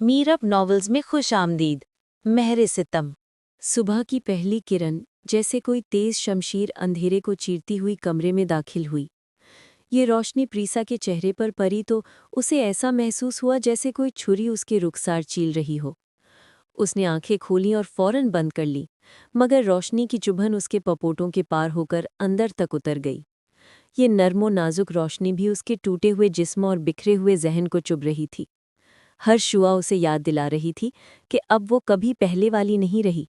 Meerab novels में खुश आमदीद। महरे सितम। सुबह की पहली किरण जैसे कोई तेज शमशीर अंधेरे को चीरती हुई कमरे में दाखिल हुई। ये रोशनी प्रीसा के चेहरे पर पड़ी तो उसे ऐसा महसूस हुआ जैसे कोई छुरी उसके रुखसार चील रही हो। उसने आंखें खोलीं और फौरन बंद कर ली, मगर रोशनी की चुभन उसके पपोटों के पार होकर अंदर तक उतर गई। ये नर्मो नाजुक रोशनी भी उसके टूटे हुए जिस्म और बिखरे हुए जहन को चुभ रही थी। हर शुआ उसे याद दिला रही थी कि अब वो कभी पहले वाली नहीं रही।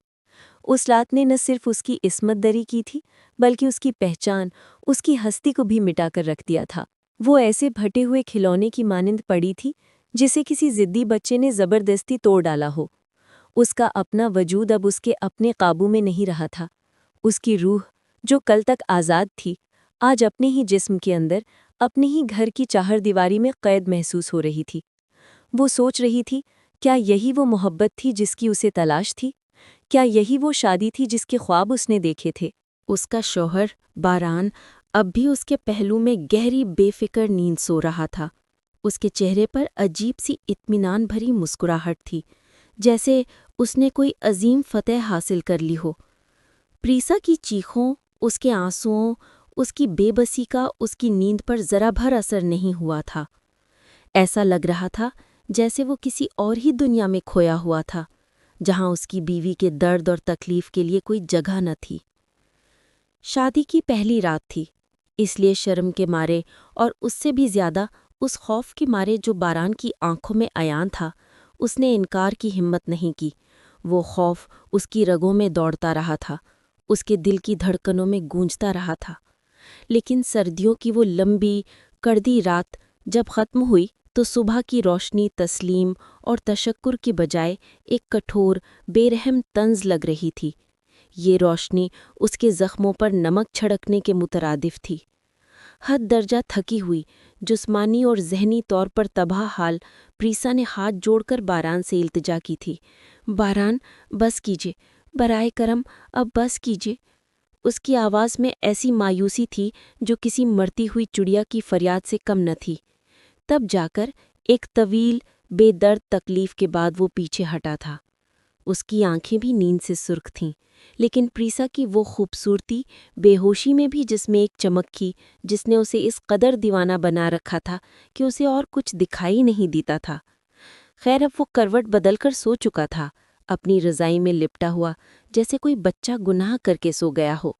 उस रात ने न सिर्फ उसकी इस्मत दरी की थी, बल्कि उसकी पहचान, उसकी हस्ती को भी मिटाकर रख दिया था। वो ऐसे फटे हुए खिलौने की मानिंद पड़ी थी जिसे किसी जिद्दी बच्चे ने जबरदस्ती तोड़ डाला हो। उसका अपना वजूद अब उसके अपने काबू में नहीं रहा था। उसकी रूह, जो कल तक आज़ाद थी, आज अपने ही जिस्म के अंदर, अपने ही घर की चाहरदीवारी में कैद महसूस हो रही थी। वो सोच रही थी, क्या यही वो मोहब्बत थी जिसकी उसे तलाश थी? क्या यही वो शादी थी जिसके ख्वाब उसने देखे थे? उसका शौहर बारान अब भी उसके पहलू में गहरी बेफिक्र नींद सो रहा था। उसके चेहरे पर अजीब सी इत्मीनान भरी मुस्कुराहट थी, जैसे उसने कोई अजीम फतेह हासिल कर ली हो। प्रीसा की चीखों, उसके आंसुओं, उसकी बेबसी का उसकी नींद पर जरा भर असर नहीं हुआ था। ऐसा लग रहा था जैसे वो किसी और ही दुनिया में खोया हुआ था, जहां उसकी बीवी के दर्द और तकलीफ के लिए कोई जगह न थी। शादी की पहली रात थी, इसलिए शर्म के मारे और उससे भी ज्यादा उस खौफ के मारे जो बारान की आंखों में अयान था, उसने इनकार की हिम्मत नहीं की। वो खौफ उसकी रगों में दौड़ता रहा था, उसके दिल की धड़कनों में गूंजता रहा था। लेकिन सर्दियों की वो लंबी, कड़दी रात जब खत्म हुई तो सुबह की रोशनी तस्लीम और तशक्कुर की बजाय एक कठोर, बेरहम तंज लग रही थी। ये रोशनी उसके जख्मों पर नमक छिड़कने के मुतरादिफ थी। हद दर्जा थकी हुई, जिस्मानी और ज़हनी तौर पर तबाह हाल, प्रीसा ने हाथ जोड़कर बारान से इल्तिजा की थी। बारान, बस कीजिए, बराए करम, अब बस कीजिए। उसकी आवाज़ में ऐसी मायूसी थी जो किसी मरती हुई चिड़िया की फरियाद से कम न थी। तब जाकर एक तवील, बेदर्द तकलीफ के बाद वो पीछे हटा था। उसकी आंखें भी नींद से सुर्ख थीं, लेकिन प्रीसा की वो खूबसूरती बेहोशी में भी जिसमें एक चमक थी, जिसने उसे इस कदर दीवाना बना रखा था कि उसे और कुछ दिखाई नहीं देता था। खैर, अब वो करवट बदलकर सो चुका था, अपनी रज़ाई में लिपटा हुआ, जैसे कोई बच्चा गुनाह करके सो गया हो।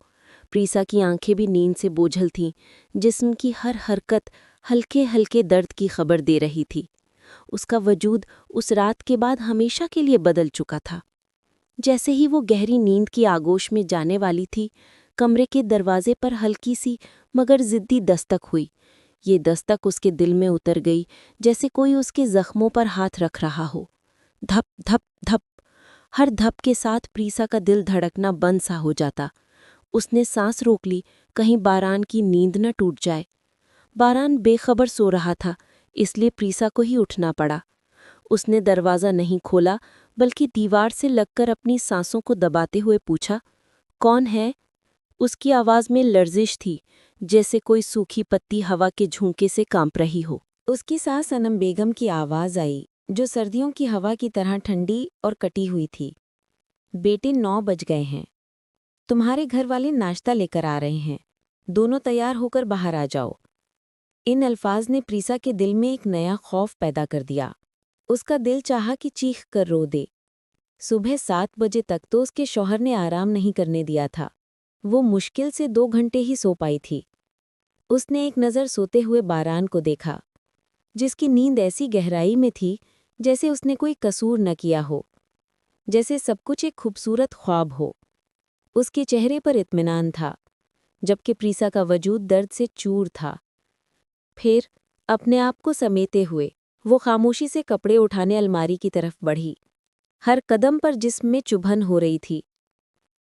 प्रीसा की आंखें भी नींद से बोझल थीं, जिस्म की हर हरकत हल्के हल्के दर्द की खबर दे रही थी। उसका वजूद उस रात के बाद हमेशा के लिए बदल चुका था। जैसे ही वो गहरी नींद की आगोश में जाने वाली थी, कमरे के दरवाजे पर हल्की सी मगर जिद्दी दस्तक हुई। ये दस्तक उसके दिल में उतर गई, जैसे कोई उसके जख्मों पर हाथ रख रहा हो। धप धप धप, हर धप के साथ प्रीसा का दिल धड़कना बंद सा हो जाता। उसने सांस रोक ली, कहीं बारान की नींद न टूट जाए। बारान बेखबर सो रहा था, इसलिए प्रीसा को ही उठना पड़ा। उसने दरवाज़ा नहीं खोला, बल्कि दीवार से लगकर अपनी सांसों को दबाते हुए पूछा, कौन है? उसकी आवाज़ में लर्जिश थी, जैसे कोई सूखी पत्ती हवा के झोंके से कांप रही हो। उसकी सास अनम बेगम की आवाज़ आई, जो सर्दियों की हवा की तरह ठंडी और कटी हुई थी। बेटे, 9 बज गए हैं। तुम्हारे घर वाले नाश्ता लेकर आ रहे हैं। दोनों तैयार होकर बाहर आ जाओ। इन अल्फाज ने प्रीसा के दिल में एक नया खौफ पैदा कर दिया। उसका दिल चाहा कि चीख कर रो दे। सुबह 7 बजे तक तो उसके शौहर ने आराम नहीं करने दिया था। वो मुश्किल से 2 घंटे ही सो पाई थी। उसने एक नज़र सोते हुए बारान को देखा, जिसकी नींद ऐसी गहराई में थी जैसे उसने कोई कसूर न किया हो, जैसे सब कुछ एक खूबसूरत ख्वाब हो। उसके चेहरे पर इत्मीनान था, जबकि प्रीसा का वजूद दर्द से चूर था। फिर अपने आप को समेटे हुए वो खामोशी से कपड़े उठाने अलमारी की तरफ बढ़ी। हर कदम पर जिस्म में चुभन हो रही थी।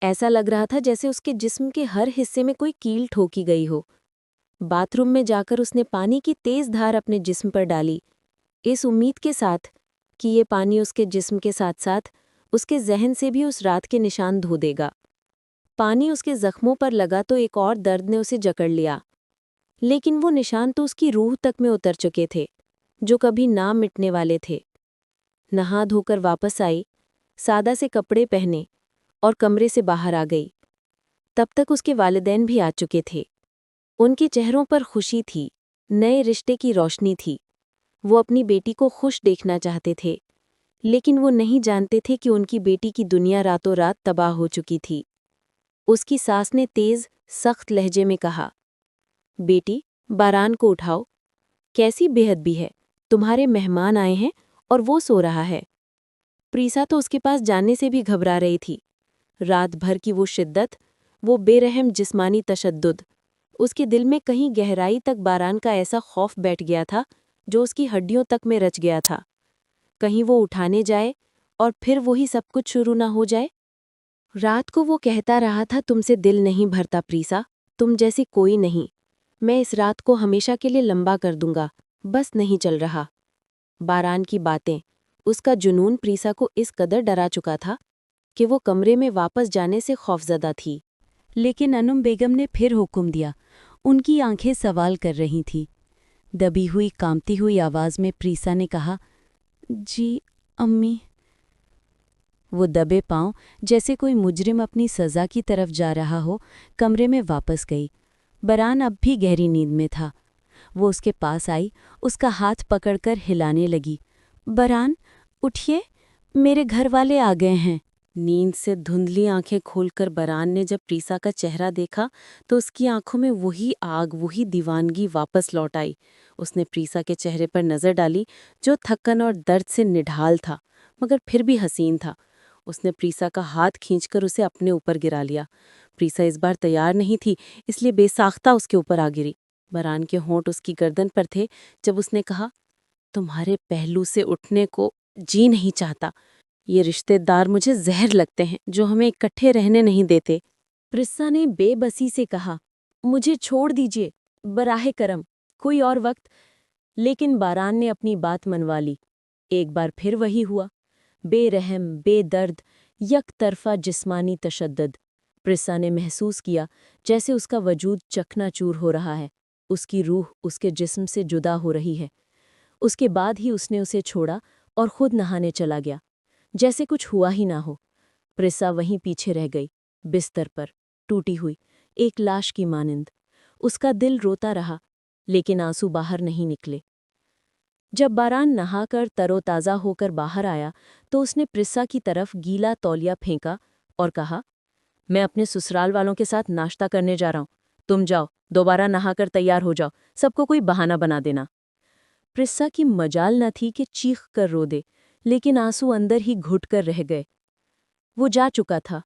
ऐसा लग रहा था जैसे उसके जिस्म के हर हिस्से में कोई कील ठोकी गई हो। बाथरूम में जाकर उसने पानी की तेज धार अपने जिस्म पर डाली, इस उम्मीद के साथ कि ये पानी उसके जिस्म के साथ साथ उसके जहन से भी उस रात के निशान धो देगा। पानी उसके जख्मों पर लगा तो एक और दर्द ने उसे जकड़ लिया, लेकिन वो निशान तो उसकी रूह तक में उतर चुके थे, जो कभी ना मिटने वाले थे। नहा धोकर वापस आई, सादा से कपड़े पहने और कमरे से बाहर आ गई। तब तक उसके वालिदैन भी आ चुके थे। उनके चेहरों पर खुशी थी, नए रिश्ते की रोशनी थी। वो अपनी बेटी को खुश देखना चाहते थे, लेकिन वो नहीं जानते थे कि उनकी बेटी की दुनिया रातों रात तबाह हो चुकी थी। उसकी सास ने तेज, सख्त लहजे में कहा, बेटी, बारान को उठाओ। कैसी बेहद है, तुम्हारे मेहमान आए हैं और वो सो रहा है। प्रीसा तो उसके पास जाने से भी घबरा रही थी। रात भर की वो शिद्दत, वो बेरहम जिस्मानी तशद्दुद, उसके दिल में कहीं गहराई तक बारान का ऐसा खौफ बैठ गया था जो उसकी हड्डियों तक में रच गया था। कहीं वो उठाने जाए और फिर वही सब कुछ शुरू ना हो जाए। रात को वो कहता रहा था, तुमसे दिल नहीं भरता प्रीसा, तुम जैसी कोई नहीं। मैं इस रात को हमेशा के लिए लंबा कर दूंगा, बस नहीं चल रहा। बारान की बातें, उसका जुनून प्रीसा को इस कदर डरा चुका था कि वो कमरे में वापस जाने से खौफजदा थी। लेकिन अनुम बेगम ने फिर हुक्म दिया। उनकी आंखें सवाल कर रही थीं। दबी हुई, कांपती हुई आवाज में प्रीसा ने कहा, जी अम्मी। वो दबे पांव, जैसे कोई मुजरिम अपनी सजा की तरफ जा रहा हो, कमरे में वापस गई। बरान अब भी गहरी नींद में था। वो उसके पास आई, उसका हाथ पकड़कर हिलाने लगी। बरान, उठिए, मेरे घर वाले आ गए हैं। नींद से धुंधली आंखें खोलकर बरान ने जब प्रीसा का चेहरा देखा तो उसकी आंखों में वही आग, वही दीवानगी वापस लौट आई। उसने प्रीसा के चेहरे पर नजर डाली, जो थक्कन और दर्द से निढाल था, मगर फिर भी हसीन था। उसने प्रीसा का हाथ खींचकर उसे अपने ऊपर गिरा लिया। प्रीसा इस बार तैयार नहीं थी, इसलिए बेसाख्ता उसके ऊपर आ गिरी। बरान के होंठ उसकी गर्दन पर थे जब उसने कहा, तुम्हारे पहलू से उठने को जी नहीं चाहता। ये रिश्तेदार मुझे जहर लगते हैं जो हमें इकट्ठे रहने नहीं देते। प्रिस्सा ने बेबसी से कहा, मुझे छोड़ दीजिए, बराहे करम, कोई और वक्त। लेकिन बारान ने अपनी बात मनवा ली। एक बार फिर वही हुआ, बेरहम, बेदर्द, यकतरफा जिस्मानी तशद्दुद। प्रिस्सा ने महसूस किया जैसे उसका वजूद चकनाचूर हो रहा है, उसकी रूह उसके जिस्म से जुदा हो रही है। उसके बाद ही उसने उसे छोड़ा और खुद नहाने चला गया, जैसे कुछ हुआ ही ना हो। प्रिस्सा वहीं पीछे रह गई, बिस्तर पर, टूटी हुई, एक लाश की मानिंद। उसका दिल रोता रहा, लेकिन आंसू बाहर नहीं निकले। जब बारान नहाकर तरोताज़ा होकर बाहर आया तो उसने प्रिस्सा की तरफ गीला तौलिया फेंका और कहा, मैं अपने ससुराल वालों के साथ नाश्ता करने जा रहा हूं। तुम जाओ, दोबारा नहाकर तैयार हो जाओ, सबको कोई बहाना बना देना। प्रिस्सा की मजाल न थी कि चीख कर रो दे, लेकिन आंसू अंदर ही घुट कर रह गए। वो जा चुका था।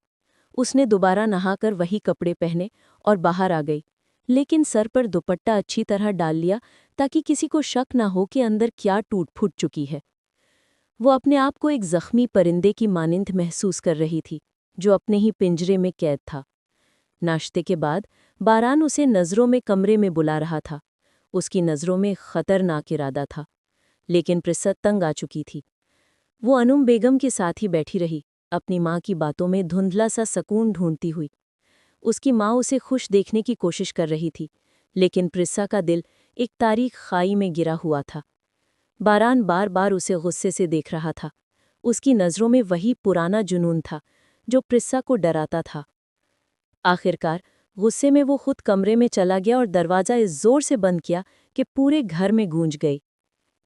उसने दोबारा नहाकर वही कपड़े पहने और बाहर आ गई, लेकिन सर पर दुपट्टा अच्छी तरह डाल लिया ताकि किसी को शक न हो कि अंदर क्या टूट फूट चुकी है। वो अपने आप को एक जख्मी परिंदे की मानिंद महसूस कर रही थी, जो अपने ही पिंजरे में कैद था। नाश्ते के बाद बारान उसे नज़रों में कमरे में बुला रहा था। उसकी नज़रों में खतरनाक इरादा था, लेकिन प्रिस्सा तंग आ चुकी थी। वो अनुम बेगम के साथ ही बैठी रही, अपनी माँ की बातों में धुंधला सा सकून ढूंढती हुई। उसकी माँ उसे खुश देखने की कोशिश कर रही थी, लेकिन प्रिस्सा का दिल एक तारीख खाई में गिरा हुआ था। बारान बार बार उसे गुस्से से देख रहा था। उसकी नज़रों में वही पुराना जुनून था जो प्रिस्सा को डराता था। आखिरकार गुस्से में वो खुद कमरे में चला गया और दरवाज़ा इस जोर से बंद किया कि पूरे घर में गूंज गई।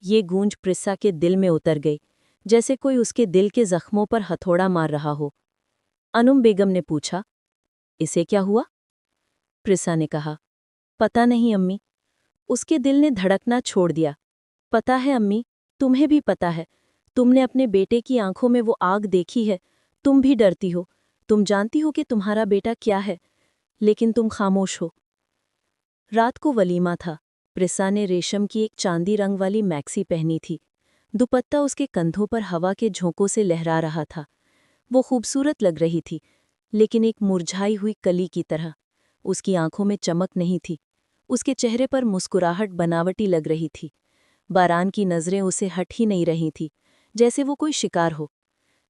ये गूंज प्रिस्सा के दिल में उतर गई, जैसे कोई उसके दिल के जख्मों पर हथौड़ा मार रहा हो। अनुम बेगम ने पूछा, इसे क्या हुआ? प्रिस्सा ने कहा, पता नहीं अम्मी। उसके दिल ने धड़कना छोड़ दिया। पता है अम्मी, तुम्हें भी पता है। तुमने अपने बेटे की आंखों में वो आग देखी है। तुम भी डरती हो। तुम जानती हो कि तुम्हारा बेटा क्या है, लेकिन तुम खामोश हो। रात को वलीमा था। प्रिस्सा ने रेशम की एक चांदी रंग वाली मैक्सी पहनी थी। दुपट्टा उसके कंधों पर हवा के झोंकों से लहरा रहा था। वो खूबसूरत लग रही थी, लेकिन एक मुरझाई हुई कली की तरह। उसकी आंखों में चमक नहीं थी। उसके चेहरे पर मुस्कुराहट बनावटी लग रही थी। बारान की नज़रें उसे हट ही नहीं रही थी, जैसे वो कोई शिकार हो।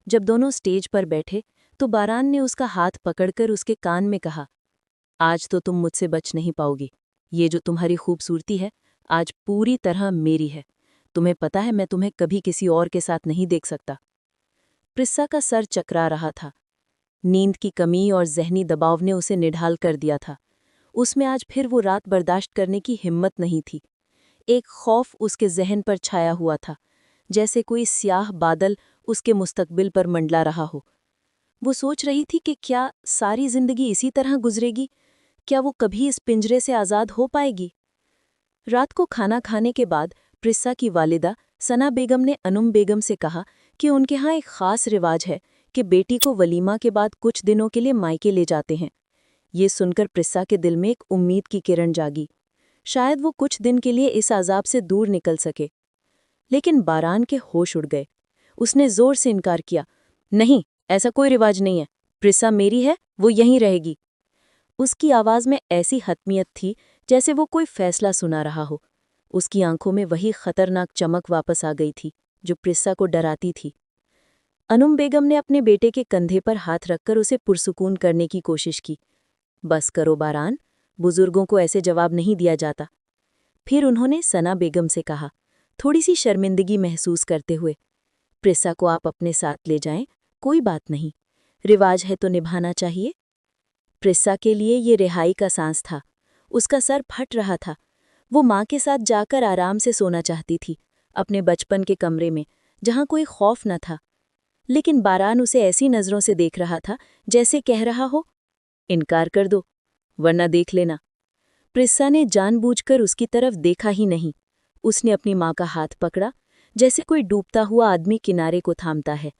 जब दोनों स्टेज पर बैठे तो बारान ने उसका हाथ पकड़कर उसके कान में कहा, आज तो तुम मुझसे बच नहीं पाओगी। ये जो तुम्हारी खूबसूरती है, आज पूरी तरह मेरी है। तुम्हें पता है मैं तुम्हें कभी किसी और के साथ नहीं देख सकता। प्रिस्सा का सर चकरा रहा था। नींद की कमी और ज़हनी दबाव ने उसे निढाल कर दिया था। उसमें आज फिर वो रात बर्दाश्त करने की हिम्मत नहीं थी। एक खौफ उसके ज़हन पर छाया हुआ था, जैसे कोई स्याह बादल उसके मुस्तकबिल पर मंडला रहा हो। वो सोच रही थी कि क्या सारी जिंदगी इसी तरह गुजरेगी? क्या वो कभी इस पिंजरे से आज़ाद हो पाएगी? रात को खाना खाने के बाद प्रिस्सा की वालिदा सना बेगम ने अनुम बेगम से कहा कि उनके यहाँ एक ख़ास रिवाज है कि बेटी को वलीमा के बाद कुछ दिनों के लिए मायके ले जाते हैं। ये सुनकर प्रिस्सा के दिल में एक उम्मीद की किरण जागी। शायद वो कुछ दिन के लिए इस अजाब से दूर निकल सके। लेकिन बारान के होश उड़ गए। उसने जोर से इनकार किया। नहीं, ऐसा कोई रिवाज नहीं है। प्रिस्सा मेरी है, वो यहीं रहेगी। उसकी आवाज़ में ऐसी हतमियत थी जैसे वो कोई फैसला सुना रहा हो। उसकी आंखों में वही खतरनाक चमक वापस आ गई थी जो प्रिस्सा को डराती थी। अनुम बेगम ने अपने बेटे के कंधे पर हाथ रखकर उसे पुरसुकून करने की कोशिश की। बस करो बारान, बुजुर्गों को ऐसे जवाब नहीं दिया जाता। फिर उन्होंने सना बेगम से कहा, थोड़ी सी शर्मिंदगी महसूस करते हुए, प्रिस्सा को आप अपने साथ ले जाएं, कोई बात नहीं। रिवाज है तो निभाना चाहिए। प्रिस्सा के लिए ये रिहाई का सांस था। उसका सर फट रहा था। वो माँ के साथ जाकर आराम से सोना चाहती थी, अपने बचपन के कमरे में, जहाँ कोई खौफ न था। लेकिन बारान उसे ऐसी नज़रों से देख रहा था जैसे कह रहा हो, इनकार कर दो, वरना देख लेना। प्रिस्सा ने जानबूझकर उसकी तरफ देखा ही नहीं। उसने अपनी माँ का हाथ पकड़ा, जैसे कोई डूबता हुआ आदमी किनारे को थामता है।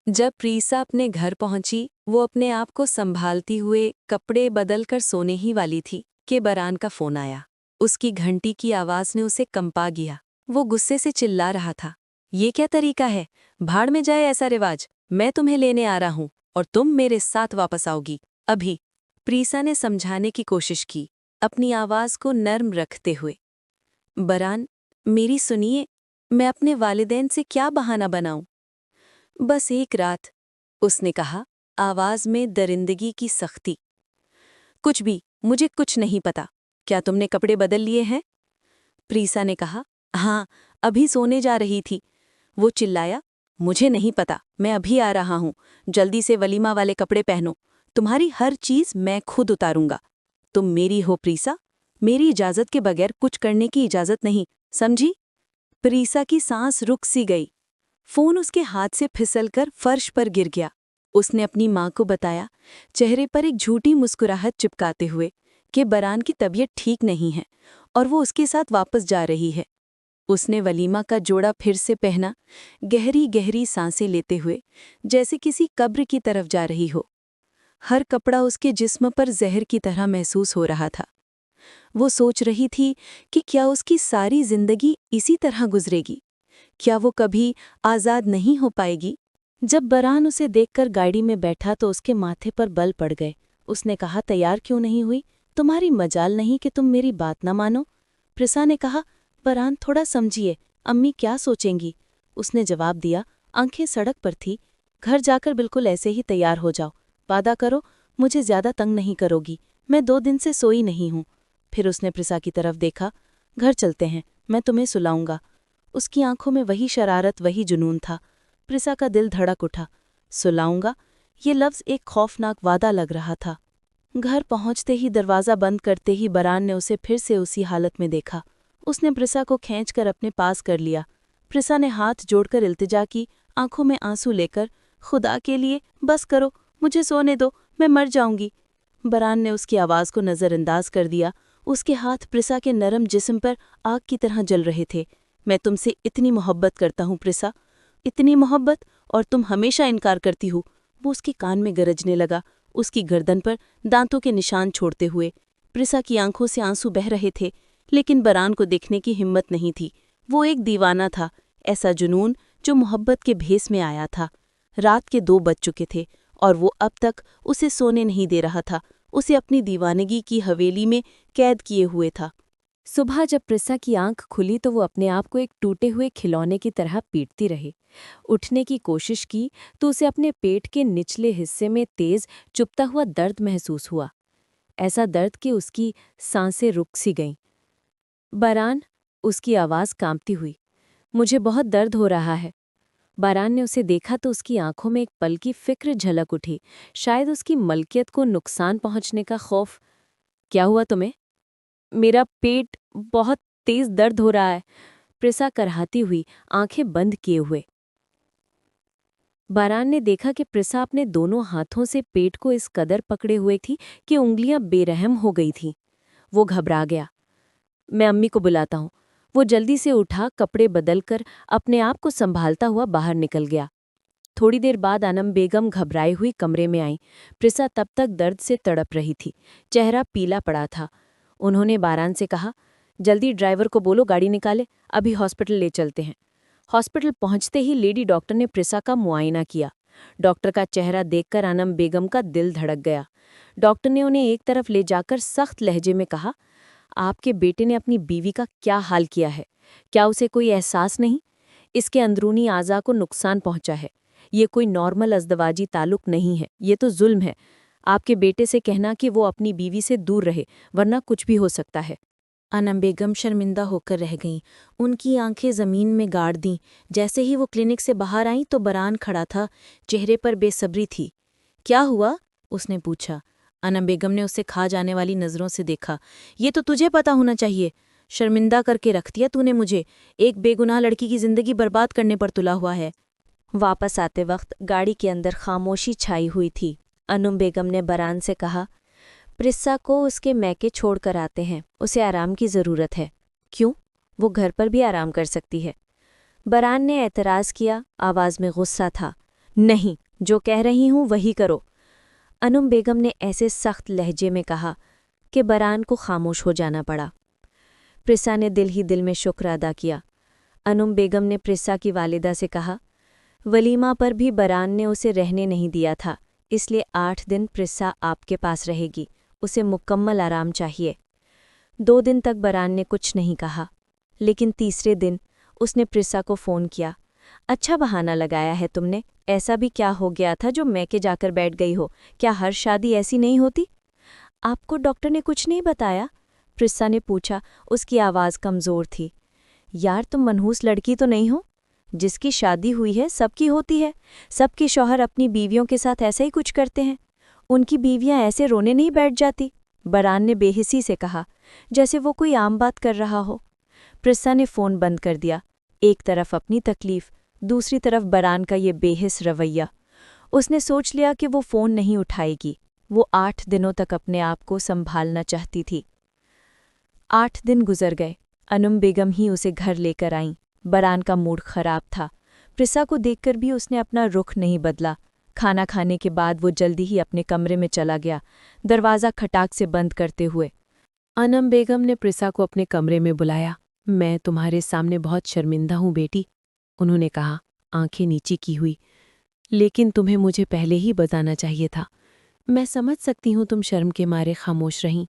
जब प्रिस्सा अपने घर पहुंची, वो अपने आप को संभालती हुए कपड़े बदलकर सोने ही वाली थी कि बारान का फोन आया। उसकी घंटी की आवाज़ ने उसे कंपा गया। वो गुस्से से चिल्ला रहा था, ये क्या तरीका है? भाड़ में जाए ऐसा रिवाज। मैं तुम्हें लेने आ रहा हूँ और तुम मेरे साथ वापस आओगी, अभी। प्रिस्सा ने समझाने की कोशिश की, अपनी आवाज़ को नर्म रखते हुए। बारान, मेरी सुनिए, मैं अपने वालिदैन से क्या बहाना बनाऊं? बस एक रात, उसने कहा, आवाज़ में दरिंदगी की सख्ती। कुछ भी, मुझे कुछ नहीं पता। क्या तुमने कपड़े बदल लिए हैं? प्रिस्सा ने कहा, हाँ, अभी सोने जा रही थी। वो चिल्लाया, मुझे नहीं पता, मैं अभी आ रहा हूँ। जल्दी से वलीमा वाले कपड़े पहनो। तुम्हारी हर चीज़ मैं खुद उतारूंगा। तुम मेरी हो प्रिस्सा, मेरी इजाज़त के बगैर कुछ करने की इजाज़त नहीं, समझी? प्रिस्सा की सांस रुक सी गई। फोन उसके हाथ से फिसलकर फर्श पर गिर गया। उसने अपनी माँ को बताया, चेहरे पर एक झूठी मुस्कुराहट चिपकाते हुए, कि बारान की तबीयत ठीक नहीं है और वो उसके साथ वापस जा रही है। उसने वलीमा का जोड़ा फिर से पहना, गहरी गहरी सांसें लेते हुए, जैसे किसी कब्र की तरफ जा रही हो। हर कपड़ा उसके जिस्म पर जहर की तरह महसूस हो रहा था। वो सोच रही थी कि क्या उसकी सारी जिंदगी इसी तरह गुजरेगी? क्या वो कभी आज़ाद नहीं हो पाएगी? जब बारान उसे देखकर गाड़ी में बैठा तो उसके माथे पर बल पड़ गए। उसने कहा, तैयार क्यों नहीं हुई? तुम्हारी मजाल नहीं कि तुम मेरी बात न मानो। प्रिस्सा ने कहा, बारान थोड़ा समझिए, अम्मी क्या सोचेंगी? उसने जवाब दिया, आंखें सड़क पर थी। घर जाकर बिल्कुल ऐसे ही तैयार हो जाओ। वादा करो, मुझे ज्यादा तंग नहीं करोगी। मैं 2 दिन से सोई नहीं हूँ। फिर उसने प्रिस्सा की तरफ देखा, घर चलते हैं, मैं तुम्हें सुलाऊंगा। उसकी आंखों में वही शरारत, वही जुनून था। प्रिस्सा का दिल धड़क उठा। सुलाऊंगा, ये लफ्ज़ एक खौफनाक वादा लग रहा था। घर पहुंचते ही दरवाज़ा बंद करते ही बारान ने उसे फिर से उसी हालत में देखा। उसने प्रिस्सा को खींचकर अपने पास कर लिया। प्रिस्सा ने हाथ जोड़कर इल्तिजा की, आंखों में आंसू लेकर, खुदा के लिए बस करो, मुझे सोने दो, मैं मर जाऊंगी। बारान ने उसकी आवाज़ को नज़रअंदाज कर दिया। उसके हाथ प्रिस्सा के नरम जिस्म पर आग की तरह जल रहे थे। मैं तुमसे इतनी मोहब्बत करता हूँ प्रिस्सा, इतनी मोहब्बत, और तुम हमेशा इनकार करती हो। वो उसके कान में गरजने लगा, उसकी गर्दन पर दांतों के निशान छोड़ते हुए। प्रिस्सा की आंखों से आंसू बह रहे थे, लेकिन बारान को देखने की हिम्मत नहीं थी। वो एक दीवाना था, ऐसा जुनून जो मोहब्बत के भेस में आया था। रात के 2 बज चुके थे और वो अब तक उसे सोने नहीं दे रहा था, उसे अपनी दीवानगी की हवेली में कैद किए हुए था। सुबह जब प्रिस्सा की आंख खुली तो वो अपने आप को एक टूटे हुए खिलौने की तरह पीटती रही। उठने की कोशिश की तो उसे अपने पेट के निचले हिस्से में तेज चुभता हुआ दर्द महसूस हुआ। ऐसा दर्द कि उसकी सांसें रुक सी गईं। बारान, उसकी आवाज़ कांपती हुई, मुझे बहुत दर्द हो रहा है। बारान ने उसे देखा तो उसकी आंखों में एक पल की फिक्र झलक उठी, शायद उसकी मलकियत को नुकसान पहुंचने का खौफ। क्या हुआ तुम्हें? मेरा पेट बहुत तेज दर्द हो रहा है, प्रिसा करहाती हुई, आंखें बंद किए हुए। बारान ने देखा कि प्रिसा अपने दोनों हाथों से पेट को इस कदर पकड़े हुए थी कि उंगलियां बेरहम हो गई थीं। वो घबरा गया। मैं अम्मी को बुलाता हूँ। वो जल्दी से उठा, कपड़े बदलकर अपने आप को संभालता हुआ बाहर निकल गया। थोड़ी देर बाद अनम बेगम घबराई हुई कमरे में आई। प्रिसा तब तक दर्द से तड़प रही थी, चेहरा पीला पड़ा था। उन्होंने बारान से कहा, जल्दी ड्राइवर को बोलो गाड़ी निकाले, अभी हॉस्पिटल ले चलते हैं। हॉस्पिटल पहुंचते ही लेडी डॉक्टर ने प्रिसा का मुआयना किया। डॉक्टर का चेहरा देखकर अनम बेगम का दिल धड़क गया। डॉक्टर ने उन्हें एक तरफ ले जाकर सख्त लहजे में कहा, आपके बेटे ने अपनी बीवी का क्या हाल किया है? क्या उसे कोई एहसास नहीं? इसके अंदरूनी आज़ा को नुकसान पहुंचा है। ये कोई नॉर्मल अज़दवाजी ताल्लुक नहीं है, ये तो जुल्म है। आपके बेटे से कहना कि वो अपनी बीवी से दूर रहे, वरना कुछ भी हो सकता है। अनम बेगम शर्मिंदा होकर रह गईं। उनकी आंखें ज़मीन में गाड़ दीं। जैसे ही वो क्लिनिक से बाहर आईं तो बरान खड़ा था, चेहरे पर बेसब्री थी। क्या हुआ? उसने पूछा। अनम बेगम ने उसे खा जाने वाली नज़रों से देखा। ये तो तुझे पता होना चाहिए। शर्मिंदा करके रख दिया तूने मुझे। एक बेगुनाह लड़की की जिंदगी बर्बाद करने पर तुला हुआ है। वापस आते वक्त गाड़ी के अंदर खामोशी छाई हुई थी। अनम बेगम ने बरान से कहा, प्रिस्सा को उसके मैके छोड़ कर आते हैं, उसे आराम की ज़रूरत है। क्यों? वो घर पर भी आराम कर सकती है। बरान ने एतराज़ किया, आवाज़ में गुस्सा था। नहीं, जो कह रही हूँ वही करो। अनम बेगम ने ऐसे सख्त लहजे में कहा कि बरान को खामोश हो जाना पड़ा। प्रिस्सा ने दिल ही दिल में शुक्र अदा किया। अनम बेगम ने प्रिस्सा की वालिदा से कहा, वलीमा पर भी बरान ने उसे रहने नहीं दिया था, इसलिए 8 दिन प्रिस्सा आपके पास रहेगी। उसे मुकम्मल आराम चाहिए। 2 दिन तक बरान ने कुछ नहीं कहा, लेकिन तीसरे दिन उसने प्रिस्सा को फ़ोन किया। अच्छा बहाना लगाया है तुमने। ऐसा भी क्या हो गया था जो मैके जाकर बैठ गई हो? क्या हर शादी ऐसी नहीं होती? आपको डॉक्टर ने कुछ नहीं बताया? प्रिस्सा ने पूछा। उसकी आवाज़ कमज़ोर थी। यार, तुम मनहूस लड़की तो नहीं हो? जिसकी शादी हुई है सबकी होती है। सबके शौहर अपनी बीवियों के साथ ऐसा ही कुछ करते हैं। उनकी बीवियां ऐसे रोने नहीं बैठ जाती। बरान ने बेहिसी से कहा, जैसे वो कोई आम बात कर रहा हो। प्रिस्सा ने फ़ोन बंद कर दिया। एक तरफ अपनी तकलीफ, दूसरी तरफ बरान का ये बेहिस रवैया। उसने सोच लिया कि वो फ़ोन नहीं उठाएगी। वो 8 दिनों तक अपने आप को संभालना चाहती थी। 8 दिन गुजर गए। अनम बेगम ही उसे घर लेकर आईं। बरान का मूड खराब था। प्रिस्सा को देखकर भी उसने अपना रुख नहीं बदला। खाना खाने के बाद वो जल्दी ही अपने कमरे में चला गया, दरवाज़ा खटाक से बंद करते हुए। अनम बेगम ने प्रिस्सा को अपने कमरे में बुलाया। मैं तुम्हारे सामने बहुत शर्मिंदा हूँ बेटी, उन्होंने कहा, आंखें नीची की हुई। लेकिन तुम्हें मुझे पहले ही बताना चाहिए था। मैं समझ सकती हूँ तुम शर्म के मारे खामोश रहीं।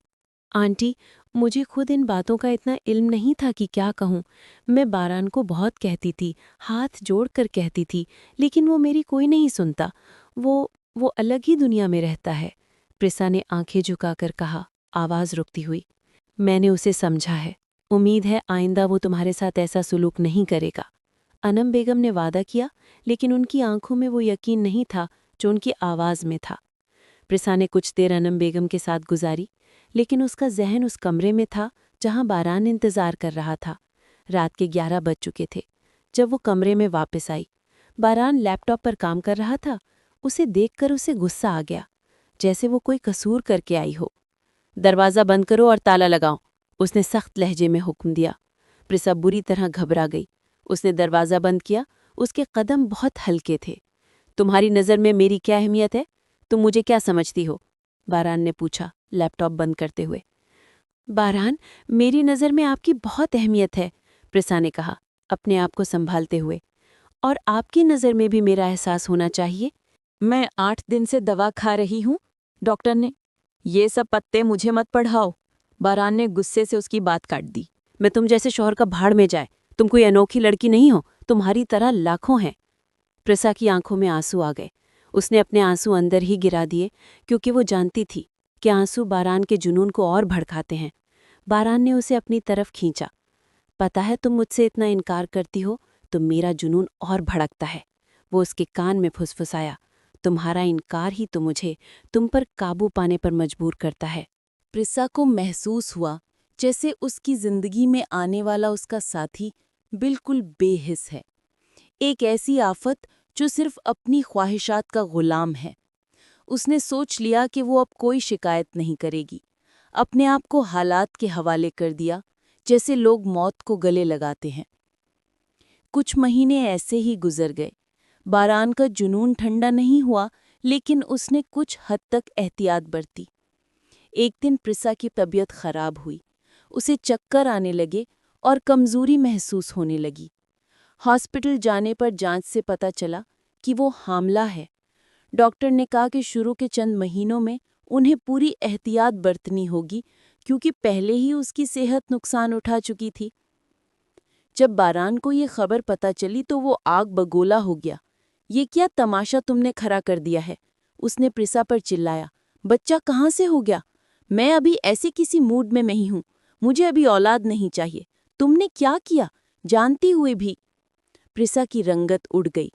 आंटी, मुझे खुद इन बातों का इतना इल्म नहीं था कि क्या कहूँ। मैं बारान को बहुत कहती थी, हाथ जोड़कर कहती थी, लेकिन वो मेरी कोई नहीं सुनता। वो अलग ही दुनिया में रहता है। प्रिस्सा ने आंखें झुकाकर कहा, आवाज़ रुकती हुई। मैंने उसे समझा है। उम्मीद है आइंदा वो तुम्हारे साथ ऐसा सुलूक नहीं करेगा। अनम बेगम ने वादा किया, लेकिन उनकी आंखों में वो यकीन नहीं था जो उनकी आवाज़ में था। प्रिस्सा ने कुछ देर अनम बेगम के साथ गुजारी, लेकिन उसका जहन उस कमरे में था जहां बारान इंतज़ार कर रहा था। रात के 11 बज चुके थे जब वो कमरे में वापस आई। बारान लैपटॉप पर काम कर रहा था। उसे देखकर उसे गुस्सा आ गया, जैसे वो कोई कसूर करके आई हो। दरवाज़ा बंद करो और ताला लगाओ, उसने सख्त लहजे में हुक्म दिया। प्रिस्सा बुरी तरह घबरा गई। उसने दरवाज़ा बंद किया। उसके कदम बहुत हल्के थे। तुम्हारी नज़र में मेरी क्या अहमियत है? तुम मुझे क्या समझती हो? बारान ने पूछा, लैपटॉप बंद करते हुए। बारान, मेरी नज़र में आपकी बहुत अहमियत है, प्रिस्सा ने कहा, अपने आप को संभालते हुए। और आपकी नज़र में भी मेरा एहसास होना चाहिए। मैं 8 दिन से दवा खा रही हूँ। डॉक्टर ने ये सब पत्ते मुझे मत पढ़ाओ। बारान ने गुस्से से उसकी बात काट दी। मैं तुम जैसे शौहर का भाड़ में जाए। तुम कोई अनोखी लड़की नहीं हो, तुम्हारी तरह लाखों हैं। प्रिस्सा की आंखों में आंसू आ गए। उसने अपने आंसू अंदर ही गिरा दिए, क्योंकि वो जानती थी कि आंसू बारान के जुनून को और भड़काते हैं। बारान ने उसे अपनी तरफ खींचा। पता है तुम मुझसे इतना इनकार करती हो, तो मेरा जुनून और भड़कता है। वो उसके कान में फुसफुसाया, तुम्हारा इनकार ही तो मुझे तुम पर काबू पाने पर मजबूर करता है। प्रिसा को महसूस हुआ जैसे उसकी जिंदगी में आने वाला उसका साथी बिल्कुल बेहिस है, एक ऐसी आफत जो सिर्फ अपनी ख्वाहिशात का गुलाम है। उसने सोच लिया कि वो अब कोई शिकायत नहीं करेगी, अपने आप को हालात के हवाले कर दिया, जैसे लोग मौत को गले लगाते हैं। कुछ महीने ऐसे ही गुजर गए। बारान का जुनून ठंडा नहीं हुआ, लेकिन उसने कुछ हद तक एहतियात बरती। एक दिन प्रिसा की तबीयत खराब हुई, उसे चक्कर आने लगे और कमजोरी महसूस होने लगी। हॉस्पिटल जाने पर जांच से पता चला कि वो हामला है। डॉक्टर ने कहा कि शुरू के चंद महीनों में उन्हें पूरी एहतियात बरतनी होगी, क्योंकि पहले ही उसकी सेहत नुकसान उठा चुकी थी। जब बारान को ये खबर पता चली तो वो आग बगोला हो गया। ये क्या तमाशा तुमने खड़ा कर दिया है? उसने प्रिसा पर चिल्लाया। बच्चा कहाँ से हो गया? मैं अभी ऐसे किसी मूड में नहीं हूँ। मुझे अभी औलाद नहीं चाहिए। तुमने क्या किया, जानती हुए भी? प्रिसा की रंगत उड़ गई।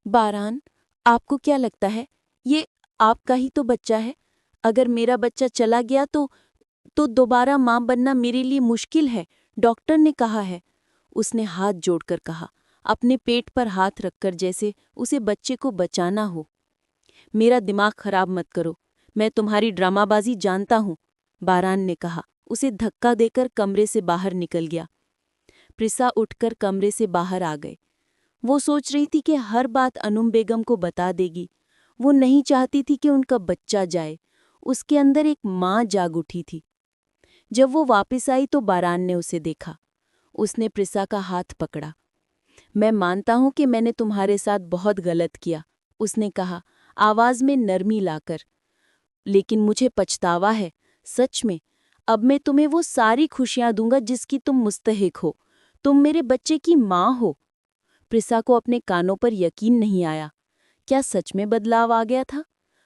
बारान, आपको क्या लगता है, ये आपका ही तो बच्चा है? अगर मेरा बच्चा चला गया तो दोबारा माँ बनना मेरे लिए मुश्किल है, डॉक्टर ने कहा है। उसने हाथ जोड़कर कहा, अपने पेट पर हाथ रखकर, जैसे उसे बच्चे को बचाना हो। मेरा दिमाग खराब मत करो, मैं तुम्हारी ड्रामाबाजी जानता हूँ, बारान ने कहा। उसे धक्का देकर कमरे से बाहर निकल गया। प्रिसा उठकर कमरे से बाहर आ गए। वो सोच रही थी कि हर बात अनुम बेगम को बता देगी। वो नहीं चाहती थी कि उनका बच्चा जाए। उसके अंदर एक माँ जाग उठी थी। जब वो वापस आई तो बारान ने उसे देखा। उसने प्रिसा का हाथ पकड़ा। मैं मानता हूं कि मैंने तुम्हारे साथ बहुत गलत किया, उसने कहा, आवाज में नरमी लाकर। लेकिन मुझे पछतावा है, सच में। अब मैं तुम्हें वो सारी खुशियां दूंगा जिसकी तुम मुस्तहिक हो। तुम मेरे बच्चे की माँ हो। प्रिसा को अपने कानों पर यकीन नहीं आया। क्या सच में बदलाव आ गया था?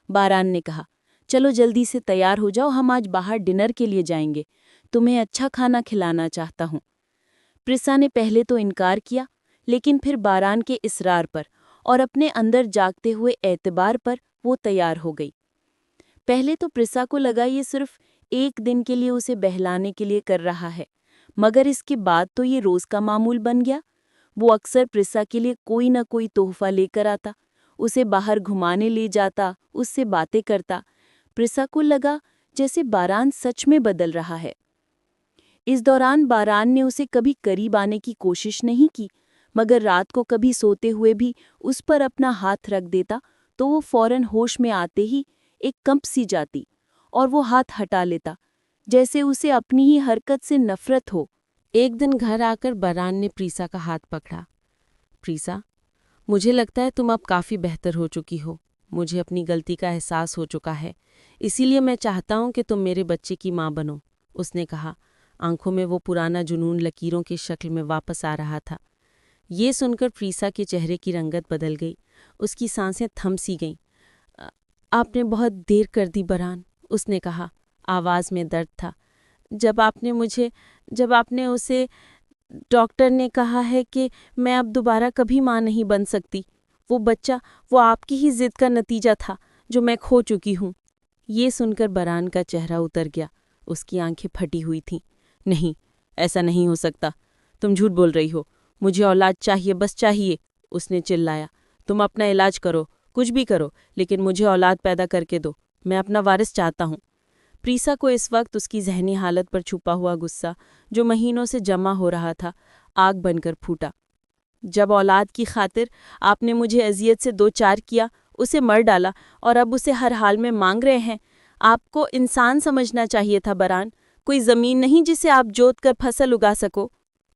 बारान ने कहा, चलो जल्दी से तैयार हो जाओ, हम आज बाहर डिनर के लिए जाएंगे। तुम्हें अच्छा खाना खिलाना चाहता हूँ। प्रिसा ने पहले तो इनकार किया, लेकिन फिर बारान के इसरार पर और अपने अंदर जागते हुए एतबार पर वो तैयार हो गई। पहले तो प्रिसा को लगा ये सिर्फ एक दिन के लिए उसे बहलाने के लिए कर रहा है, मगर इसके बाद तो ये रोज का मामूल बन गया। वो अक्सर प्रिसा के लिए कोई न कोई तोहफा लेकर आता, उसे बाहर घुमाने ले जाता, उससे बातें करता। प्रिसा को लगा जैसे बारान सच में बदल रहा है। इस दौरान बारान ने उसे कभी करीब आने की कोशिश नहीं की, मगर रात को कभी सोते हुए भी उस पर अपना हाथ रख देता तो वो फौरन होश में आते ही एक कंप सी जाती और वो हाथ हटा लेता, जैसे उसे अपनी ही हरकत से नफरत हो। एक दिन घर आकर बारान ने प्रीसा का हाथ पकड़ा। प्रीसा, मुझे लगता है तुम अब काफ़ी बेहतर हो चुकी हो। मुझे अपनी गलती का एहसास हो चुका है, इसीलिए मैं चाहता हूँ कि तुम मेरे बच्चे की माँ बनो, उसने कहा। आंखों में वो पुराना जुनून लकीरों की शक्ल में वापस आ रहा था। ये सुनकर प्रीसा के चेहरे की रंगत बदल गई, उसकी सांसें थम सी गईं। आपने बहुत देर कर दी बारान, उसने कहा। आवाज़ में दर्द था। जब आपने उसे डॉक्टर ने कहा है कि मैं अब दोबारा कभी माँ नहीं बन सकती। वो बच्चा, वो आपकी ही जिद का नतीजा था जो मैं खो चुकी हूँ। ये सुनकर बारान का चेहरा उतर गया, उसकी आंखें फटी हुई थीं। नहीं, ऐसा नहीं हो सकता, तुम झूठ बोल रही हो। मुझे औलाद चाहिए, बस चाहिए, उसने चिल्लाया। तुम अपना इलाज करो, कुछ भी करो, लेकिन मुझे औलाद पैदा करके दो। मैं अपना वारिस चाहता हूँ। प्रीसा को इस वक्त उसकी जहनी हालत पर छुपा हुआ गुस्सा, जो महीनों से जमा हो रहा था, आग बनकर फूटा। जब औलाद की खातिर आपने मुझे अजियत से दो चार किया, उसे मर डाला और अब उसे हर हाल में मांग रहे हैं। आपको इंसान समझना चाहिए था बारान, कोई ज़मीन नहीं जिसे आप जोत कर फसल उगा सको,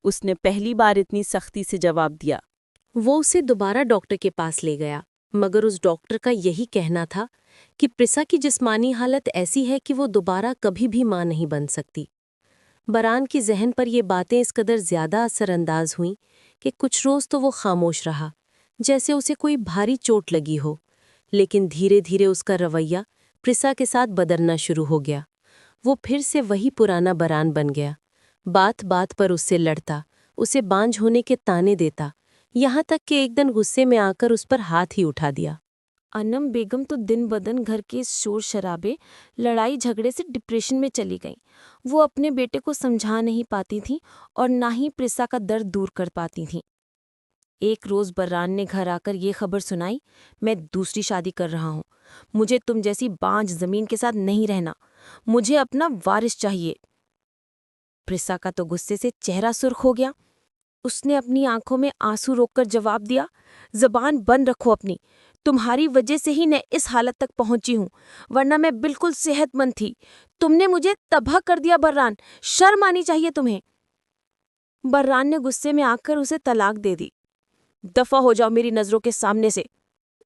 उसने पहली बार इतनी सख्ती से जवाब दिया। वो उसे दोबारा डॉक्टर के पास ले गया, मगर उस डॉक्टर का यही कहना था कि प्रिसा की जिस्मानी हालत ऐसी है कि वो दोबारा कभी भी मां नहीं बन सकती। बारान की जहन पर ये बातें इस कदर ज्यादा असरअंदाज हुईं कि कुछ रोज तो वो खामोश रहा, जैसे उसे कोई भारी चोट लगी हो। लेकिन धीरे धीरे उसका रवैया प्रिसा के साथ बदलना शुरू हो गया। वो फिर से वही पुराना बारान बन गया। बात बात पर उससे लड़ता, उसे बांझ होने के ताने देता, यहाँ तक कि एक दिन गुस्से में आकर उस पर हाथ ही उठा दिया। अनम बेगम तो दिन बदन घर के शोर शराबे, लड़ाई झगड़े से डिप्रेशन में चली गईं। वो अपने बेटे को समझा नहीं पाती थीं और ना ही प्रिसा का दर्द दूर कर पाती थीं। एक रोज बर्रान ने घर आकर ये खबर सुनाई, मैं दूसरी शादी कर रहा हूँ। मुझे तुम जैसी बांझ जमीन के साथ नहीं रहना। मुझे अपना वारिस चाहिए। प्रिसा का तो गुस्से से चेहरा सुर्ख हो गया। उसने अपनी आंखों में आंसू रोककर जवाब दिया, जबान बंद रखो अपनी। तुम्हारी वजह से ही मैं इस हालत तक पहुंची हूं, वरना मैं बिल्कुल सेहतमंद थी। तुमने मुझे तबाह कर दिया बर्रान, शर्म आनी चाहिए तुम्हें। बर्रान ने गुस्से में आकर उसे तलाक दे दी। दफा हो जाओ मेरी नजरों के सामने से,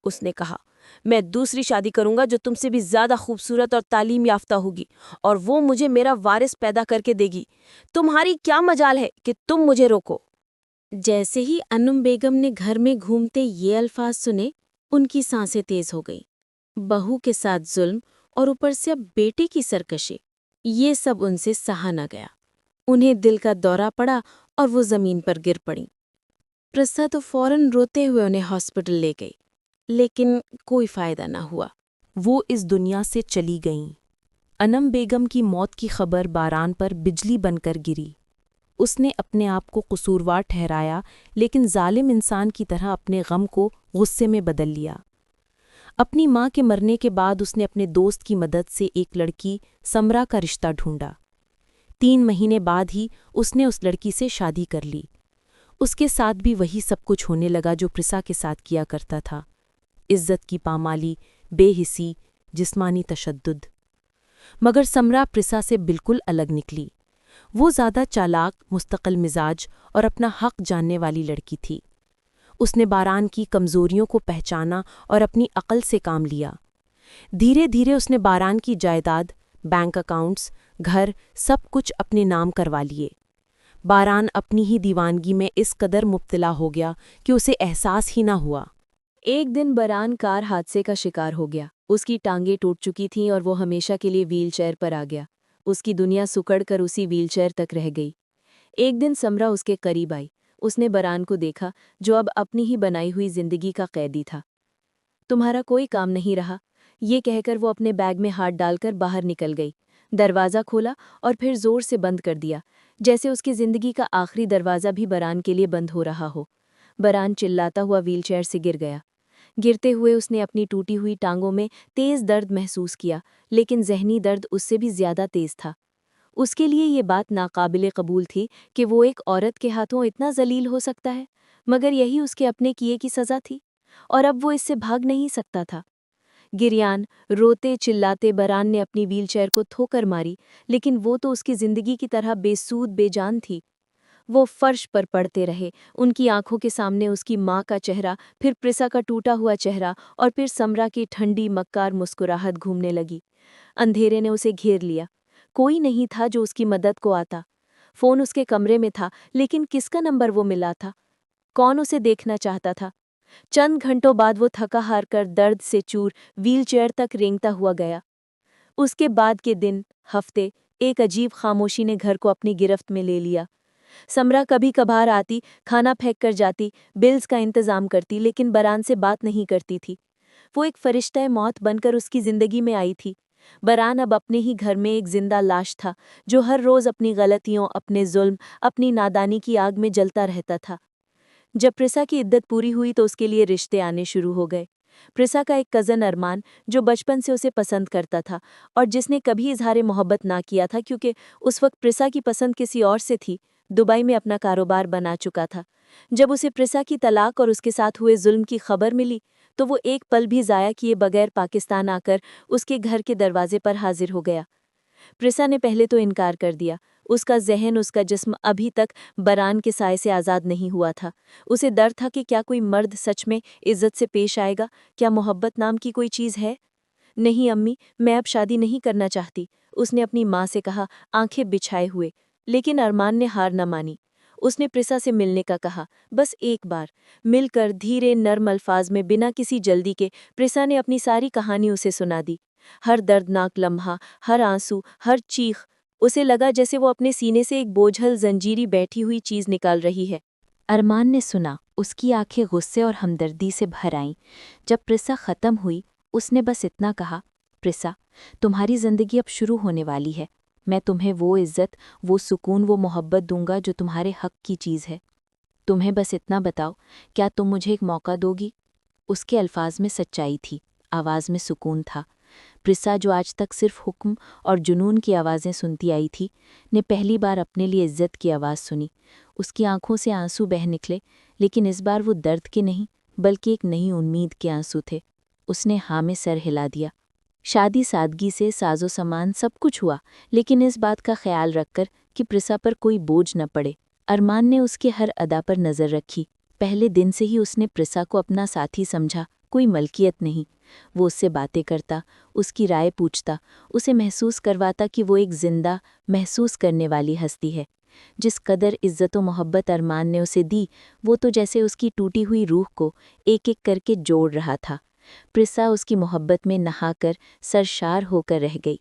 उसने कहा। मैं दूसरी शादी करूंगा जो तुमसे भी ज्यादा खूबसूरत और तालीम याफ्ता होगी, और वो मुझे मेरा वारिस पैदा करके देगी। तुम्हारी क्या मजाल है कि तुम मुझे रोको। जैसे ही अन्नुम बेगम ने घर में घूमते ये अल्फाज सुने, उनकी सांसें तेज हो गईं। बहू के साथ जुल्म और ऊपर से अब बेटे की सरकशी, ये सब उनसे सहा न गया। उन्हें दिल का दौरा पड़ा और वो जमीन पर गिर पड़ी। प्रसा तो फौरन रोते हुए उन्हें हॉस्पिटल ले गई, लेकिन कोई फायदा न हुआ। वो इस दुनिया से चली गईं। अनम बेगम की मौत की खबर बारान पर बिजली बनकर गिरी। उसने अपने आप को कसूरवार ठहराया, लेकिन जालिम इंसान की तरह अपने गम को गुस्से में बदल लिया। अपनी माँ के मरने के बाद उसने अपने दोस्त की मदद से एक लड़की समरा का रिश्ता ढूंढा। 3 महीने बाद ही उसने उस लड़की से शादी कर ली। उसके साथ भी वही सब कुछ होने लगा जो प्रिसा के साथ किया करता था। इज्जत की पामाली, बेहिसी, जिस्मानी तशद्दुद। मगर समरा प्रिसा से बिल्कुल अलग निकली। वो ज़्यादा चालाक, मुस्तकिल मिजाज और अपना हक जानने वाली लड़की थी। उसने बारान की कमज़ोरियों को पहचाना और अपनी अक्ल से काम लिया। धीरे धीरे उसने बारान की जायदाद, बैंक अकाउंट्स, घर सब कुछ अपने नाम करवा लिए। बारान अपनी ही दीवानगी में इस कदर मुब्तला हो गया कि उसे एहसास ही ना हुआ। एक दिन बरान कार हादसे का शिकार हो गया। उसकी टांगें टूट चुकी थीं और वो हमेशा के लिए व्हीलचेयर पर आ गया। उसकी दुनिया सुकड़कर उसी व्हीलचेयर तक रह गई। एक दिन समरा उसके करीब आई। उसने बरान को देखा, जो अब अपनी ही बनाई हुई जिंदगी का कैदी था। तुम्हारा कोई काम नहीं रहा, ये कहकर वो अपने बैग में हाथ डालकर बाहर निकल गई। दरवाज़ा खोला और फिर जोर से बंद कर दिया, जैसे उसकी जिंदगी का आखिरी दरवाज़ा भी बरान के लिए बंद हो रहा हो। बरान चिल्लाता हुआ व्हीलचेयर से गिर गया। गिरते हुए उसने अपनी टूटी हुई टांगों में तेज़ दर्द महसूस किया, लेकिन जहनी दर्द उससे भी ज़्यादा तेज़ था। उसके लिए ये बात नाकाबिले कबूल थी कि वो एक औरत के हाथों इतना जलील हो सकता है, मगर यही उसके अपने किए की सज़ा थी, और अब वो इससे भाग नहीं सकता था। गिरियान, रोते चिल्लाते बरान ने अपनी व्हीलचेयर को ठोकर मारी, लेकिन वो तो उसकी ज़िंदगी की तरह बेसूद बेजान थी। वो फर्श पर पड़ते रहे। उनकी आंखों के सामने उसकी माँ का चेहरा, फिर प्रिसा का टूटा हुआ चेहरा और फिर समरा की ठंडी मक्कार मुस्कुराहट घूमने लगी। अंधेरे ने उसे घेर लिया। कोई नहीं था जो उसकी मदद को आता। फ़ोन उसके कमरे में था, लेकिन किसका नंबर वो मिला था? कौन उसे देखना चाहता था? चंद घंटों बाद वो थका हार कर दर्द से चूर व्हीलचेयर तक रेंगता हुआ गया। उसके बाद के दिन, हफ्ते, एक अजीब खामोशी ने घर को अपनी गिरफ्त में ले लिया। समरा कभी कभार आती, खाना फेंक कर जाती, बिल्स का इंतजाम करती, लेकिन बरान से बात नहीं करती थी। वो एक फरिश्ता मौत बनकर उसकी जिंदगी में आई थी। बरान अब अपने ही घर में एक जिंदा लाश था, जो हर रोज अपनी गलतियों, अपने जुल्म, अपनी नादानी की आग में जलता रहता था। जब प्रिसा की इद्दत पूरी हुई तो उसके लिए रिश्ते आने शुरू हो गए। प्रिसा का एक कज़न अरमान, जो बचपन से उसे पसंद करता था और जिसने कभी इजहार मोहब्बत ना किया था क्योंकि उस वक्त प्रिसा की पसंद किसी और से थी, दुबई में अपना कारोबार बना चुका था। जब उसे प्रिसा की तलाक और उसके साथ हुए जुल्म की खबर मिली, तो वो एक पल भी ज़ाया किए बगैर पाकिस्तान आकर उसके घर के दरवाजे पर हाजिर हो गया। प्रिसा ने पहले तो इनकार कर दिया। उसका जहन, उसका जिस्म अभी तक बरान के साए से आज़ाद नहीं हुआ था। उसे डर था कि क्या कोई मर्द सच में इज्जत से पेश आएगा, क्या मोहब्बत नाम की कोई चीज़ है। नहीं अम्मी, मैं अब शादी नहीं करना चाहती, उसने अपनी माँ से कहा, आंखें बिछाए हुए। लेकिन अरमान ने हार न मानी। उसने प्रिसा से मिलने का कहा, बस एक बार। मिलकर धीरे नर्म अल्फाज में, बिना किसी जल्दी के, प्रिसा ने अपनी सारी कहानी उसे सुना दी। हर दर्दनाक लम्हा, हर आंसू, हर चीख। उसे लगा जैसे वो अपने सीने से एक बोझल जंजीरी बैठी हुई चीज़ निकाल रही है। अरमान ने सुना, उसकी आंखें गुस्से और हमदर्दी से भर आईं। जब प्रिसा ख़त्म हुई, उसने बस इतना कहा, प्रिसा, तुम्हारी ज़िंदगी अब शुरू होने वाली है। मैं तुम्हें वो इज़्ज़त, वो सुकून, वो मोहब्बत दूंगा जो तुम्हारे हक़ की चीज़ है। तुम्हें बस इतना बताओ, क्या तुम मुझे एक मौका दोगी? उसके अल्फाज में सच्चाई थी, आवाज़ में सुकून था। प्रिसा, जो आज तक सिर्फ हुक्म और जुनून की आवाज़ें सुनती आई थी, ने पहली बार अपने लिए इज़्ज़त की आवाज़ सुनी। उसकी आंखों से आंसू बह निकले, लेकिन इस बार वो दर्द के नहीं, बल्कि एक नई उम्मीद के आंसू थे। उसने हाँ में सर हिला दिया। शादी सादगी से, साजो सामान सब कुछ हुआ, लेकिन इस बात का ख्याल रखकर कि प्रिसा पर कोई बोझ न पड़े। अरमान ने उसके हर अदा पर नज़र रखी। पहले दिन से ही उसने प्रिसा को अपना साथी समझा, कोई मलकियत नहीं। वो उससे बातें करता, उसकी राय पूछता, उसे महसूस करवाता कि वो एक जिंदा, महसूस करने वाली हस्ती है। जिस कदर इज़्ज़त व मोहब्बत अरमान ने उसे दी, वो तो जैसे उसकी टूटी हुई रूह को एक-एक करके जोड़ रहा था। प्रिसा उसकी मोहब्बत में नहाकर सरशार होकर रह गई।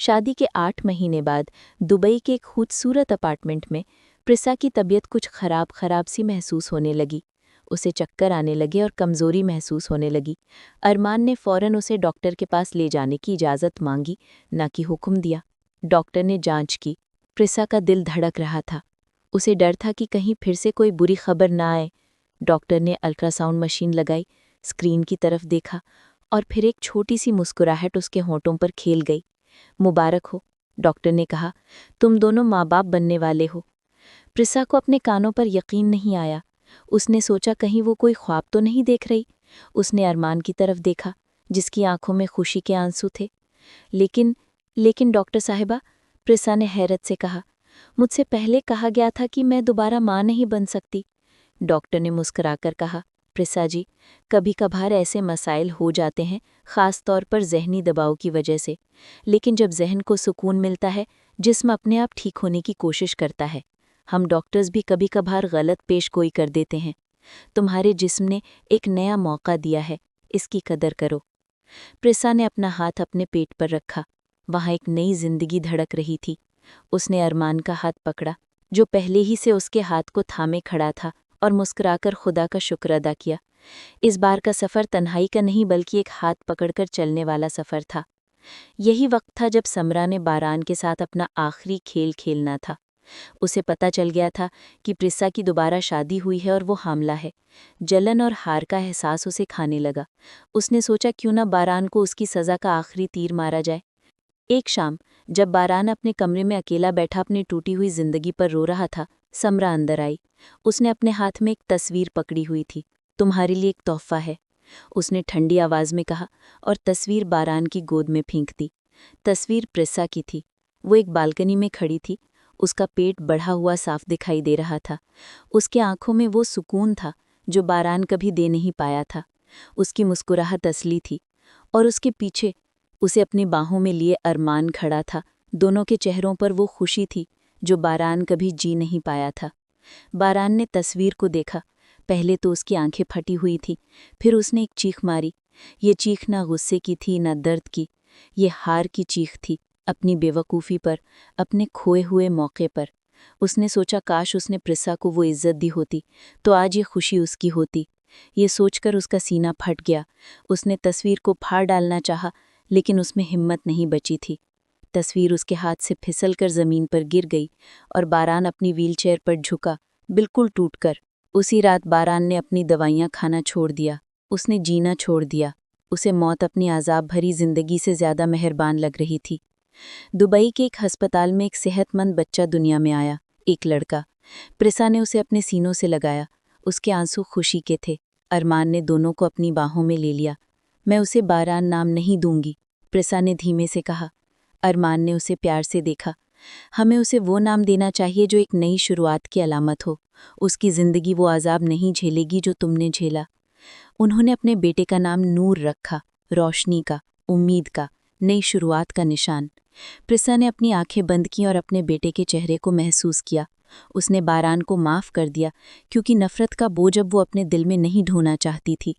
शादी के 8 महीने बाद दुबई के एक खूबसूरत अपार्टमेंट में प्रिसा की तबीयत कुछ खराब सी महसूस होने लगी। उसे चक्कर आने लगे और कमज़ोरी महसूस होने लगी। अरमान ने फ़ौरन उसे डॉक्टर के पास ले जाने की इजाज़त मांगी, न कि हुक्म दिया। डॉक्टर ने जांच की। प्रिसा का दिल धड़क रहा था। उसे डर था कि कहीं फिर से कोई बुरी खबर ना आए। डॉक्टर ने अल्ट्रासाउंड मशीन लगाई, स्क्रीन की तरफ देखा और फिर एक छोटी सी मुस्कुराहट उसके होंठों पर खेल गई। मुबारक हो, डॉक्टर ने कहा, तुम दोनों माँ बाप बनने वाले हो। प्रिसा को अपने कानों पर यकीन नहीं आया। उसने सोचा कहीं वो कोई ख्वाब तो नहीं देख रही। उसने अरमान की तरफ देखा, जिसकी आंखों में खुशी के आंसू थे। लेकिन डॉक्टर साहिबा, प्रिसा ने हैरत से कहा, मुझसे पहले कहा गया था कि मैं दोबारा माँ नहीं बन सकती। डॉक्टर ने मुस्कुराकर कहा, प्रिसा जी, कभी कभार ऐसे मसाइल हो जाते हैं, ख़ास तौर पर ज़हनी दबाव की वजह से। लेकिन जब जहन को सुकून मिलता है, जिस्म अपने आप ठीक होने की कोशिश करता है। हम डॉक्टर्स भी कभी कभार गलत पेशगोई कर देते हैं। तुम्हारे जिस्म ने एक नया मौका दिया है, इसकी कदर करो। प्रिसा ने अपना हाथ अपने पेट पर रखा। वहाँ एक नई जिंदगी धड़क रही थी। उसने अरमान का हाथ पकड़ा, जो पहले ही से उसके हाथ को थामे खड़ा था, और मुस्कुराकर खुदा का शुक्र अदा किया। इस बार का सफ़र तन्हाई का नहीं, बल्कि एक हाथ पकड़कर चलने वाला सफ़र था। यही वक्त था जब समरा ने बारान के साथ अपना आखिरी खेल खेलना था। उसे पता चल गया था कि प्रिसा की दोबारा शादी हुई है और वो हामला है। जलन और हार का एहसास उसे खाने लगा। उसने सोचा क्यों ना बारान को उसकी सज़ा का आखिरी तीर मारा जाए। एक शाम जब बारान अपने कमरे में अकेला बैठा अपनी टूटी हुई जिंदगी पर रो रहा था, समरा अंदर आई। उसने अपने हाथ में एक तस्वीर पकड़ी हुई थी। तुम्हारे लिए एक तोहफा है, उसने ठंडी आवाज़ में कहा, और तस्वीर बारान की गोद में फेंक दी। तस्वीर प्रिसा की थी। वो एक बालकनी में खड़ी थी। उसका पेट बढ़ा हुआ साफ दिखाई दे रहा था। उसके आंखों में वो सुकून था जो बारान कभी दे नहीं पाया था। उसकी मुस्कुराहट असली थी, और उसके पीछे उसे अपनी बाहों में लिए अरमान खड़ा था। दोनों के चेहरों पर वो खुशी थी जो बारान कभी जी नहीं पाया था। बारान ने तस्वीर को देखा। पहले तो उसकी आंखें फटी हुई थी, फिर उसने एक चीख मारी। ये चीख ना गुस्से की थी, ना दर्द की। ये हार की चीख थी, अपनी बेवकूफ़ी पर, अपने खोए हुए मौके पर। उसने सोचा काश उसने प्रिसा को वो इज्जत दी होती तो आज ये खुशी उसकी होती। ये सोचकर उसका सीना फट गया। उसने तस्वीर को फाड़ डालना चाहा, लेकिन उसमें हिम्मत नहीं बची थी। तस्वीर उसके हाथ से फिसलकर ज़मीन पर गिर गई और बारान अपनी व्हीलचेयर पर झुका, बिल्कुल टूटकर। उसी रात बारान ने अपनी दवाइयाँ खाना छोड़ दिया। उसने जीना छोड़ दिया। उसे मौत अपनी आज़ाब भरी जिंदगी से ज़्यादा मेहरबान लग रही थी। दुबई के एक अस्पताल में एक सेहतमंद बच्चा दुनिया में आया, एक लड़का। प्रिसा ने उसे अपने सीनों से लगाया। उसके आंसू खुशी के थे। अरमान ने दोनों को अपनी बाहों में ले लिया। मैं उसे बारान नाम नहीं दूंगी, प्रिसा ने धीमे से कहा। अरमान ने उसे प्यार से देखा। हमें उसे वो नाम देना चाहिए जो एक नई शुरुआत की अलामत हो। उसकी ज़िंदगी वो आज़ाब नहीं झेलेगी जो तुमने झेला। उन्होंने अपने बेटे का नाम नूर रखा, रोशनी का, उम्मीद का, नई शुरुआत का निशान। प्रिसा ने अपनी आंखें बंद की और अपने बेटे के चेहरे को महसूस किया। उसने बारान को माफ़ कर दिया, क्योंकि नफ़रत का बोझ अब वो अपने दिल में नहीं ढोना चाहती थी।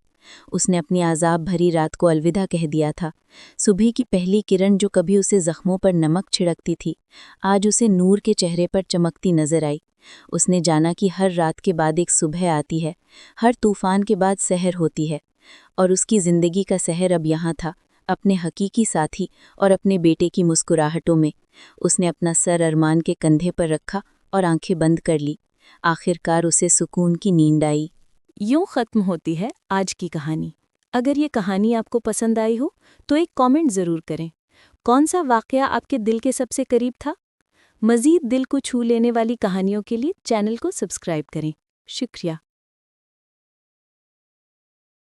उसने अपनी आज़ाब भरी रात को अलविदा कह दिया था। सुबह की पहली किरण जो कभी उसे ज़ख्मों पर नमक छिड़कती थी, आज उसे नूर के चेहरे पर चमकती नजर आई। उसने जाना कि हर रात के बाद एक सुबह आती है, हर तूफान के बाद सहर होती है, और उसकी ज़िंदगी का सहर अब यहाँ था, अपने हकीकी साथी और अपने बेटे की मुस्कुराहटों में। उसने अपना सर अरमान के कंधे पर रखा और आंखें बंद कर ली। आखिरकार उसे सुकून की नींद आई। यूं खत्म होती है आज की कहानी। अगर ये कहानी आपको पसंद आई हो तो एक कमेंट ज़रूर करें। कौन सा वाकया आपके दिल के सबसे करीब था? मज़ीद दिल को छू लेने वाली कहानियों के लिए चैनल को सब्सक्राइब करें। शुक्रिया।